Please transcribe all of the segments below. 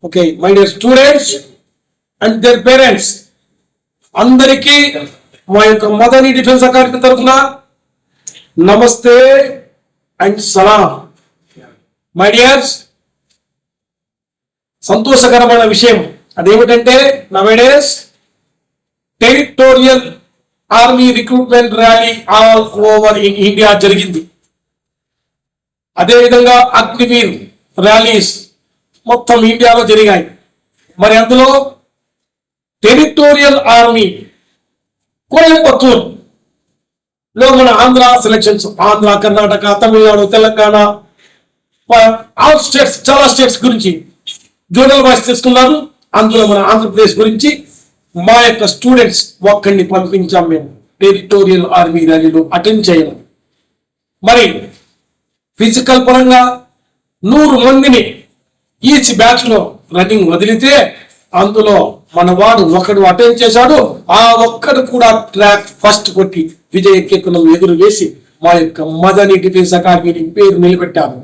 Okay my dear students and their parents, అందరికీ మా యొక్క మదనీ డిఫెన్స్ అకాడమీ తరఫున నమస్తే అండ్ సలాం. మై డియర్స్, సంతోషకరమైన విషయం అదేమిటంటే nowadays territorial army recruitment rally all over in India జరిగింది. అదేవిధంగా అగ్నివీర్ ర్యాలీస్ మొత్తం ఇండియాలో జరిగాయి. మరి అందులో టెరిటోరియల్ ఆర్మీ కోయంబత్తూర్ లో మన Andhra selections, Andhra, Karnataka, Tamil Nadu, Telangana, all states, చాలా స్టేట్స్ గురించి జోనల్ వైస్ తీసుకున్నారు. అందులో మన ఆంధ్రప్రదేశ్ గురించి మా యొక్క స్టూడెంట్స్ ఒక్కడిని పంపించాం మేము టెరిటోరియల్ ఆర్మీ ర్యాలీలో అటెండ్ చేయడం. మరి ఫిజికల్ పరంగా 100 మందిని ఈచ్ బ్యాచ్ లో రన్నింగ్ వదిలితే అందులో మన వాడు ఒకడు అటెండ్ చేశాడు. ఆ ఒక్కడు కూడా ట్రాక్ ఫస్ట్ కొట్టి విజయ కేతనం ఎదురు వేసి మా యొక్క మదనీ డిఫెన్స్ అకాడమీని పేరు నిలబెట్టారు.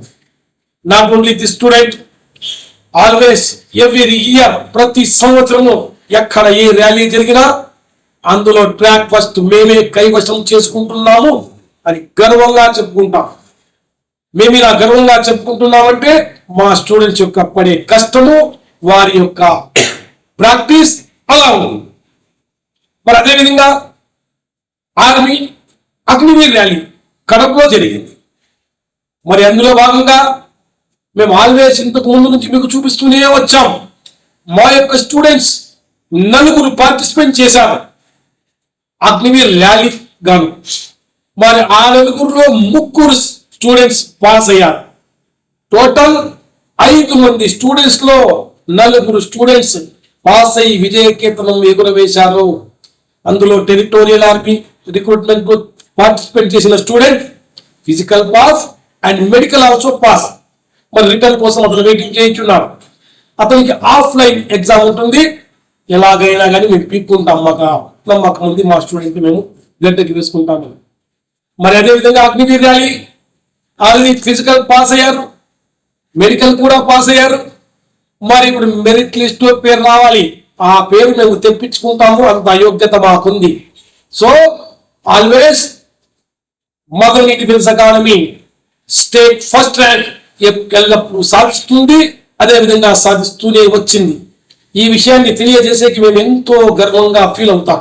Not only the student, always every year, ప్రతి సంవత్సరము ఎక్కడ ఏ ర్యాలీ జరిగినా అందులో ట్రాక్ ఫస్ట్ మేమే కైవశం చేసుకుంటున్నాము అని గర్వంగా చెప్పుకుంటాం. మేము ఇలా గర్వంగా చెప్పుకుంటున్నామంటే మా స్టూడెంట్స్ యొక్క పడే కష్టము, వారి యొక్క ప్రాక్టీస్ అలా ఉంది. మరి అదేవిధంగా ఆర్మీ అగ్నివీర్ ర్యాలీ కడపలో జరిగింది. మరి అందులో భాగంగా మేము ఆల్వేస్ ఇంతకు ముందు నుంచి మీకు చూపిస్తూనే వచ్చాం. మా యొక్క స్టూడెంట్స్ 4 పార్టిసిపేట్ చేశారు అగ్నివీర్ ర్యాలీ గాను. మరి ఆ 4లో 3 స్టూడెంట్స్ పాస్ అయ్యారు. టోటల్ 5 మంది స్టూడెంట్స్ లో 4 స్టూడెంట్స్ పాస్ అయ్యి విజయ కేతనం ఎగురవేశారు. అందులో టెరిటోరియల్ ఆర్మీ రిక్రూట్మెంట్ లో పార్టిసిపేట్ చేసిన student physical pass and medical also pass. మరి రిటర్న్ కోసం అతను వెయిటింగ్ చేయించున్నాడు. అతనికి ఆఫ్లైన్ ఎగ్జామ్ ఉంటుంది. ఎలాగైనా కానీ మేము పీక్కుంటాం, మాకు నమ్మకం ఉంది, మా స్టూడెంట్ మేము గడ్డకి వేసుకుంటాము. మరి అదేవిధంగా Agniveer rally already physical pass అయ్యారు, మెడికల్ కూడా పాస్ అయ్యారు. మరి ఇప్పుడు మెరిట్ లిస్ట్ లో పేరు రావాలి, ఆ పేరు మేము తెప్పించుకుంటాము, అంత అయోగ్యత మాకుంది. So always Madani defence academy state first rank ఎల్లప్పుడూ సాధిస్తుంది, అదేవిధంగా సాధిస్తూనే వచ్చింది. ఈ విషయాన్ని తెలియజేసేకి మేము ఎంతో గర్వంగా ఫీల్ అవుతాం.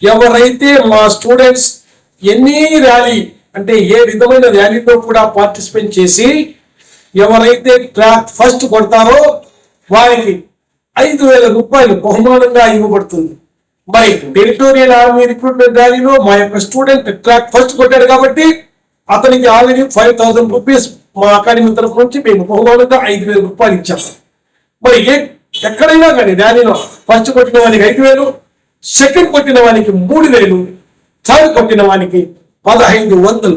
ఎవరైతే మా స్టూడెంట్స్ ఎన్ని ర్యాలీ అంటే ఏ విధమైన ర్యాలీలో కూడా పార్టిసిపేట్ చేసి ఎవరైతే ట్రాక్ ఫస్ట్ కొడతారో వారికి 5,000 రూపాయలు బహుమానంగా ఇవ్వబడుతుంది. మరి టెరిటోరియల్ ఆర్మీ రిక్రూట్మెంట్ ర్యాలీలో మా యొక్క స్టూడెంట్ ట్రాక్ ఫస్ట్ కొట్టాడు కాబట్టి అతనికి ఆల్రెడీ 5,000 రూపీస్ మా అకాడమీ తరఫు నుంచి మేము బహుమానంగా 5,000 రూపాయలు ఇచ్చాం. మరి ఎక్కడైనా కానీ ర్యాలీలో ఫస్ట్ కొట్టిన వానికి 5,000, సెకండ్ కొట్టిన వానికి 3,000, థర్డ్ కొట్టిన వానికి 1,500.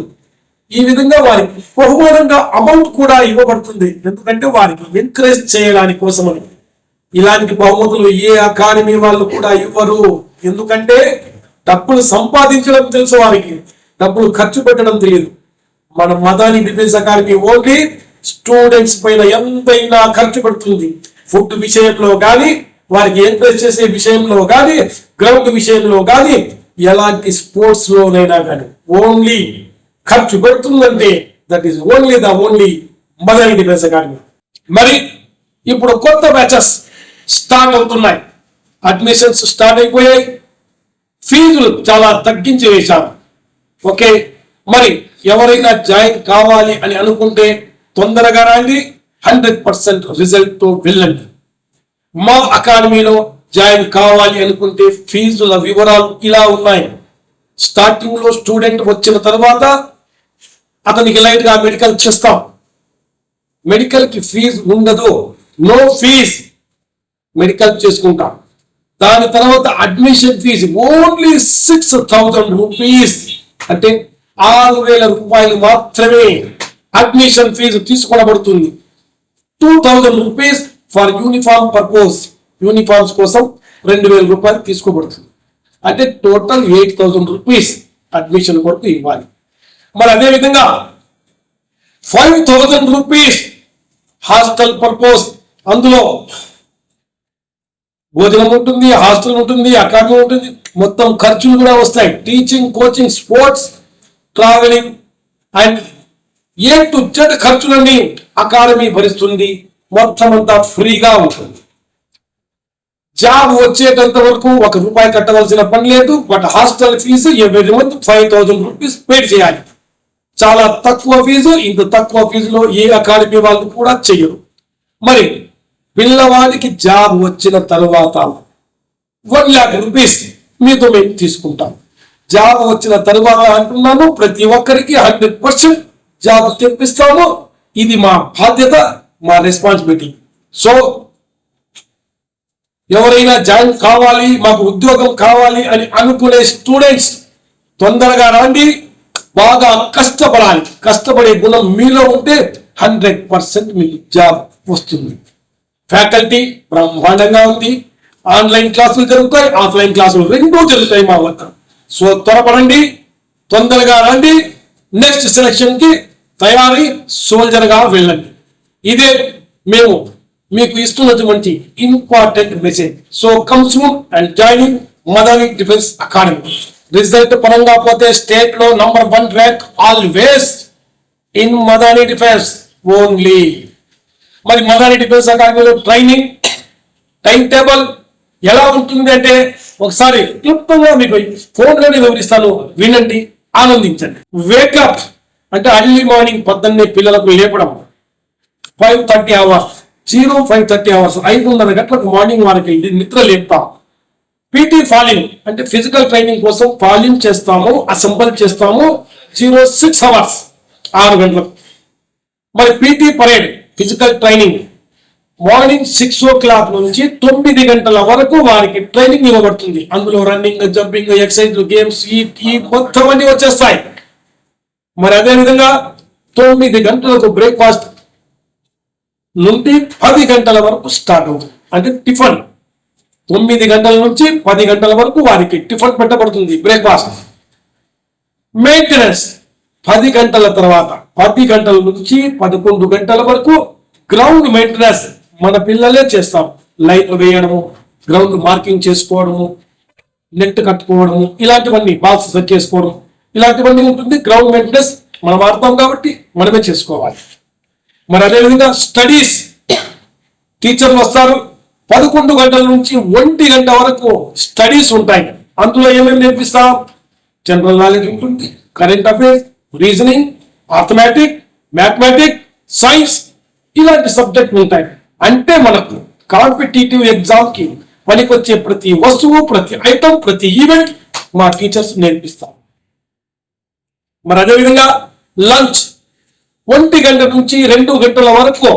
ఈ విధంగా వారికి బహుమానంగా అమౌంట్ కూడా ఇవ్వబడుతుంది. ఎందుకంటే వారికి ఎంకరేజ్ చేయడానికి కోసమని. ఇలాంటి బహుమతులు ఏ అకాడమీ వాళ్ళు కూడా ఇవ్వరు. ఎందుకంటే డబ్బులు సంపాదించడం తెలుసు వారికి, డబ్బులు ఖర్చు పెట్టడం తెలియదు. మన Madani defence academy only students పైన ఎంతైనా ఖర్చు పెడుతుంది. ఫుడ్ విషయంలో కానీ, వారికి ఎంకరేజ్ చేసే విషయంలో కానీ, గ్రౌండ్ విషయంలో కానీ, ఎలాంటి స్పోర్ట్స్ లోనైనా కానీ ఓన్లీ ఖర్చు పెడుతుందంటే that is only Madani defence academy. మరి ఇప్పుడు కొత్త బ్యాచెస్ స్టార్ట్ అవుతున్నాయి, అడ్మిషన్స్ స్టార్ట్ అయిపోయాయి, ఫీజులు చాలా తగ్గించి వేశారు. ఓకే, మరి ఎవరైనా జాయిన్ కావాలి అని అనుకుంటే తొందరగా రండి, 100% రిజల్ట్ తో వెళ్ళండి. మా అకాడమీలో జాయిన్ కావాలి అనుకుంటే ఫీజుల వివరాలు ఇలా ఉన్నాయి. స్టార్టింగ్ లో స్టూడెంట్ వచ్చిన తర్వాత అతనికి లైట్ గా మెడికల్ చేస్తాం. మెడికల్ కి ఫీజు ఉండదు, నో ఫీజ్, మెడికల్ చేసుకుంటాం. దాని తర్వాత అడ్మిషన్ ఫీజు ఓన్లీ 6,000 రూపీస్, అంటే 6,000 రూపాయలు మాత్రమే అడ్మిషన్ ఫీజు తీసుకోబడుతుంది. 2,000 rupees for uniform purpose, uniforms కోసం 2,000 రూపాయలు తీసుకోబడుతుంది. అంటే టోటల్ 8,000 రూపీస్ అడ్మిషన్ కొరకు ఇవ్వాలి. మరి అదేవిధంగా 5,000 రూపీస్ హాస్టల్ పర్పస్, అందులో భోజనం ఉంటుంది, హాస్టల్ ఉంటుంది, అకాడమీ ఉంటుంది, మొత్తం ఖర్చులు కూడా వస్తాయి. Teaching, coaching, sports, travelling and Z ఖర్చులన్నీ అకాడమీ భరిస్తుంది. మొత్తం అంతా ఫ్రీగా ఉంటుంది. జాబ్ వచ్చేటంత వరకు ₹1 కట్టవలసిన పని లేదు. But hostel fees every month 5,000 rupees pay చేయాలి. చాలా తక్కువ ఫీజు. ఇంత తక్కువ ఫీజులో ఏ అకాడమీ వాళ్ళు కూడా చెయ్యరు. మరి పిల్లవాడికి జాబ్ వచ్చిన తర్వాత 1,00,000 రూపీస్ మీతో మేము తీసుకుంటాం. జాబ్ వచ్చిన తర్వాత అంటున్నాను, ప్రతి ఒక్కరికి 100% జాబ్ తెప్పిస్తాము. ఇది మా బాధ్యత, మా రెస్పాన్సిబిలిటీ. సో ఎవరైనా జాయిన్ కావాలి, మాకు ఉద్యోగం కావాలి అని అనుకునే స్టూడెంట్స్ తొందరగా రండి. బాగా కష్టపడాలి. కష్టపడే గుణం మీలో ఉంటే 100% మీకు జాబ్ వస్తుంది. ఫ్యాకల్టీ బ్రహ్మాండంగా ఉంది. ఆన్లైన్ క్లాసులు జరుగుతాయి, ఆఫ్లైన్ క్లాసులు రెండూ జరుగుతాయి మా వద్ద. సో త్వరపడండి, తొందరగా రండి. నెక్స్ట్ సెలక్షన్ కి తయారీ సోల్జర్ గా వెళ్ళండి. ఇదే మేము మీకు ఇస్తున్నటువంటి important message. So come soon and joining Madani defence academy. Result పరంగా పోతే స్టేట్ లో number 1 rank always in Madani defence only. మరి మదాని డిఫెన్స్ అకాడమీలో ట్రైనింగ్ టైం టేబుల్ ఎలా ఉంటుంది అంటే ఒకసారి క్లుప్తంగా మీకు ఫోన్లోనే వివరిస్తాను, వినండి, ఆనందించండి. వేకప్ అంటే అర్లీ మార్నింగ్ పొద్దున్నే పిల్లలకు లేపడం. 5:30 అవర్స్ 5:30 అవర్స్ 5:30 గంటలకు మార్నింగ్ వారికి నిద్ర లేపుతాం. పీటీ ఫాలింగ్ అంటే ఫిజికల్ ట్రైనింగ్ కోసం ఫాలింగ్ చేస్తాము, అసెంబల్ చేస్తాము. 6 అవర్స్ 6 గంటలకు. మరి PT parade physical training morning 6 o'clock నుంచి 9 గంటల వరకు వారికి ట్రైనింగ్ ఇవ్వబడుతుంది. అందులో రన్నింగ్, జంపింగ్, ఎక్సర్సైజ్, గేమ్స్ ఈ మొత్తం అన్ని వచ్చేస్తాయి. మరి అదేవిధంగా 9 గంటలకు బ్రేక్ఫాస్ట్ నుండి 10 గంటల వరకు స్టార్ట్ అవుతుంది. అంటే టిఫిన్ 9 గంటల నుంచి 10 గంటల వరకు వారికి టిఫిన్ పెట్టబడుతుంది, బ్రేక్ఫాస్ట్. మెయింటెనెన్స్ 10 గంటల తర్వాత 10 గంటల నుంచి 11 గంటల వరకు గ్రౌండ్ మెయింటెనెన్స్ మన పిల్లలే చేస్తాం. లైట్ వేయడము, గ్రౌండ్ మార్కింగ్ చేసుకోవడము, నెట్ కట్టుకోవడము, ఇలాంటివన్నీ బాక్స్ సెట్ చేసుకోవడం, ఇలాంటివన్నీ ఉంటుంది. గ్రౌండ్ మెయింటెనెన్స్ మనం ఆడతాం కాబట్టి మనమే చేసుకోవాలి. మరి అదేవిధంగా స్టడీస్ టీచర్లు వస్తారు. 11 గంటల నుంచి 1 గంట వరకు స్టడీస్ ఉంటాయి. అందులో ఏమేమి నేర్పిస్తాం? జనరల్ నాలెడ్జ్ ఉంటుంది, current affairs, reasoning, arithmetic, mathematic, science, ఇలాంటి సబ్జెక్టులు ఉంటాయి. అంటే మనకు కాంపిటేటివ్ ఎగ్జామ్ కి పనికొచ్చే ప్రతి వస్తువు, ప్రతి ఐటమ్, ప్రతి ఈవెంట్ మా టీచర్స్ నేర్పిస్తాం. మరి అదేవిధంగా లంచ్ 1 గంట నుంచి 2 గంటల వరకు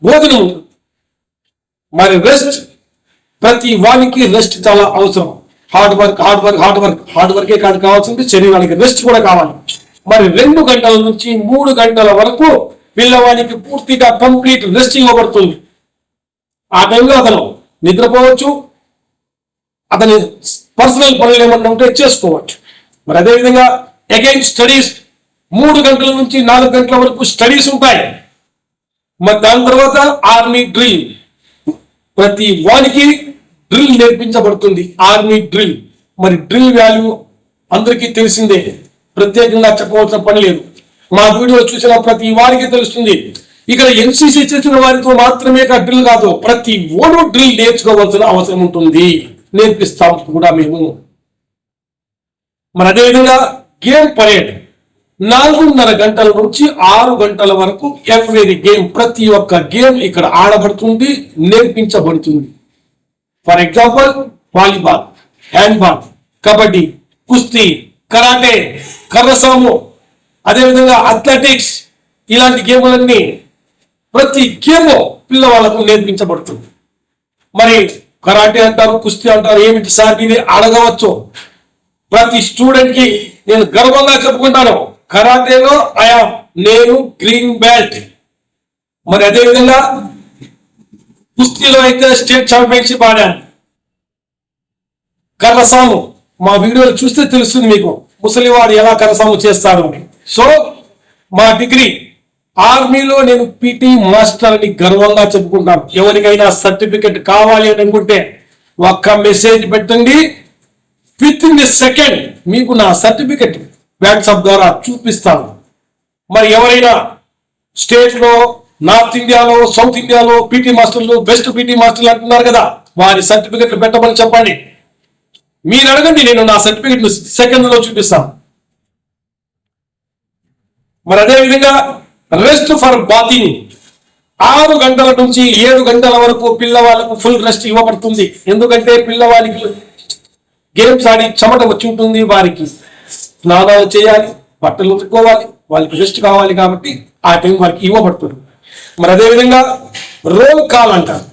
భోజనం ఉంటుంది. మరి రెస్ట్ ప్రతి వానికి రెస్ట్ చాలా అవసరం. హార్డ్ వర్కే కాదు కావాల్సింది, శరీరానికి రెస్ట్ కూడా కావాలి. మరి 2 గంటల నుంచి 3 గంటల వరకు పిల్లవానికి పూర్తిగా కంప్లీట్ రెస్ట్ ఇవ్వబడుతుంది. ఆ టైంలో అతను నిద్రపోవచ్చు, అతని పర్సనల్ పనులు ఏమన్నా ఉంటే చేసుకోవచ్చు. మరి అదేవిధంగా అగైన్ స్టడీస్ 3 గంటల నుంచి 4 గంటల వరకు స్టడీస్ ఉంటాయి. మరి దాని తర్వాత ఆర్మీ డ్రిల్, ప్రతి వానికి డ్రిల్ నేర్పించబడుతుంది. Army drill. మరి డ్రిల్ వాల్యూ అందరికీ తెలిసిందే, ప్రత్యేకంగా చెప్పవలసిన పని లేదు. మా వీడియో చూసిన ప్రతి వారికి తెలుస్తుంది. ఇక్కడ ఎన్సీసీ చేసిన వారితో మాత్రమే డ్రిల్ కాదు, ప్రతి ఓడు డ్రిల్ నేర్చుకోవాల్సిన అవసరం ఉంటుంది, నేర్పిస్తాం కూడా మేము. మరి అదేవిధంగా గేమ్ పరేడ్ 4:30 గంటల నుంచి 6 గంటల వరకు ఎవ్రీ గేమ్, ప్రతి ఒక్క గేమ్ ఇక్కడ ఆడబడుతుంది, నేర్పించబడుతుంది. For example volleyball, handball, kabaddi, కుస్తీ, కరాటే, కర్రసాము, అదేవిధంగా అథ్లెటిక్స్, ఇలాంటి గేములన్నీ ప్రతి గేమ్ పిల్లవాళ్ళకు నేర్పించబడుతుంది. మరి కరాటే అంటారు, కుస్తీ అంటారు, ఏమిటి సార్ ఇది అడగవచ్చు. ప్రతి స్టూడెంట్ కి నేను గర్వంగా చెప్పుకుంటాను, కరాటేలో నేను గ్రీన్ బెల్ట్. మరి అదేవిధంగా కుస్తీలో అయితే స్టేట్ ఛాంపియన్షిప్ ఆడాను. కర్రసాము మా వీడియోలు చూస్తే తెలుస్తుంది మీకు, ముసలివాడు ఎలా కర్రసాము చేస్తారు. సో మా డిగ్రీ ఆర్మీలో నేను పీటీ మాస్టర్ అని గర్వంగా చెప్పుకుంటాను. ఎవరికైనా సర్టిఫికెట్ కావాలి అని అనుకుంటే ఒక్క మెసేజ్ పెట్టండి, విత్ ఇన్ ఎ సెకండ్ మీకు నా సర్టిఫికెట్ వాట్సాప్ ద్వారా చూపిస్తాను. మరి ఎవరైనా స్టేట్ లో, నార్త్ ఇండియాలో, సౌత్ ఇండియాలో పీటీ మాస్టర్లు, బెస్ట్ పీటీ మాస్టర్లు అంటున్నారు కదా, వారి సర్టిఫికెట్లు పెట్టమని చెప్పండి. మీరు అడగండి, నేను నా సర్టిఫికెట్ సెకండ్ లో చూపిస్తాను. మరి అదేవిధంగా రెస్ట్ ఫర్ బాతింగ్ 6 గంటల నుంచి 7 గంటల వరకు పిల్లవాళ్ళకు ఫుల్ రెస్ట్ ఇవ్వబడుతుంది. ఎందుకంటే పిల్లవాళ్ళకి గేమ్స్ ఆడి చెమట వచ్చి ఉంటుంది, వారికి స్నానాలు చేయాలి, బట్టలు ఉతుక్కోవాలి, వాళ్ళకి రెస్ట్ కావాలి, కాబట్టి ఆ టైం వారికి ఇవ్వబడుతుంది. మరి అదేవిధంగా రోల్ కాల్ అంటారు.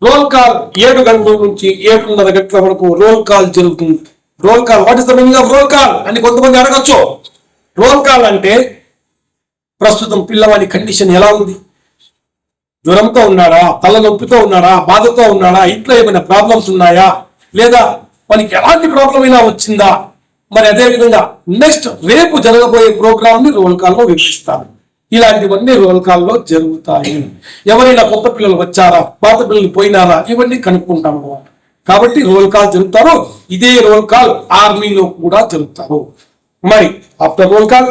రోల్ కాల్ 7 గంటల నుంచి 7:30 గంటల వరకు రోల్ కాల్ జరుగుతుంది. Roll call, what is the meaning of roll call అని కొంతమంది అడగచ్చు. రోల్ కాల్ అంటే ప్రస్తుతం పిల్లవాడి కండిషన్ ఎలా ఉంది, జ్వరంతో ఉన్నాడా, తలనొప్పితో ఉన్నాడా, బాధతో ఉన్నాడా, ఇంట్లో ఏమైనా ప్రాబ్లమ్స్ ఉన్నాయా, లేదా మనకి ఎలాంటి ప్రాబ్లం అయినా వచ్చిందా. మరి అదేవిధంగా నెక్స్ట్ రేపు జరగబోయే ప్రోగ్రామ్ ని రోల్ కాల్ లో వీక్షిస్తారు. ఇలాంటివన్నీ రోల్ కాల్ లో జరుగుతాయి. ఎవరైనా కొత్త పిల్లలు వచ్చారా, పాత పిల్లలు పోయినారా, ఇవన్నీ కనుక్కుంటాము. కాబట్టి రోల్ కాల్ జరుగుతారు. ఇదే రోల్ కాల్ ఆర్మీలో కూడా జరుగుతారు. మరి after roll call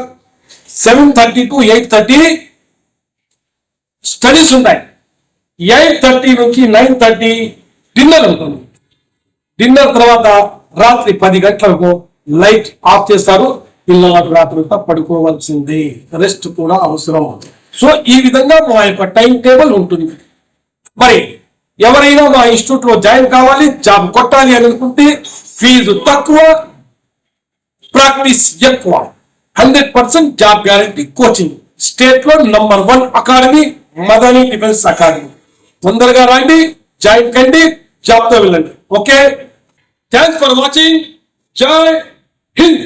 7:30 to 8:30 studies ఉంటాయి. 8:30 నుంచి 9:30 డిన్నర్ ఉంటుంది. డిన్నర్ తర్వాత రాత్రి 10 గంటలకు లైట్ ఆఫ్ చేస్తారు. పిల్లలకు రాత్రి పడుకోవాల్సిందే, రెస్ట్ కూడా అవసరం. సో ఈ విధంగా మా యొక్క టైం టేబుల్ ఉంటుంది. మరి ఎవరైనా మా ఇన్స్టిట్యూట్ లో జాయిన్ కావాలి, జాబ్ కొట్టాలి అని అనుకుంటే ఫీజు తక్కువ, ప్రాక్టీస్ ఎక్కువ. 100% జాబ్ గ్యారంటీ కోచింగ్. స్టేట్ లో number 1 academy Madani defence academy. తొందరగా రండి, జాయిన్ కండి, జాబ్ తో వెళ్ళండి. Okay, thanks for watching. జై హింద్.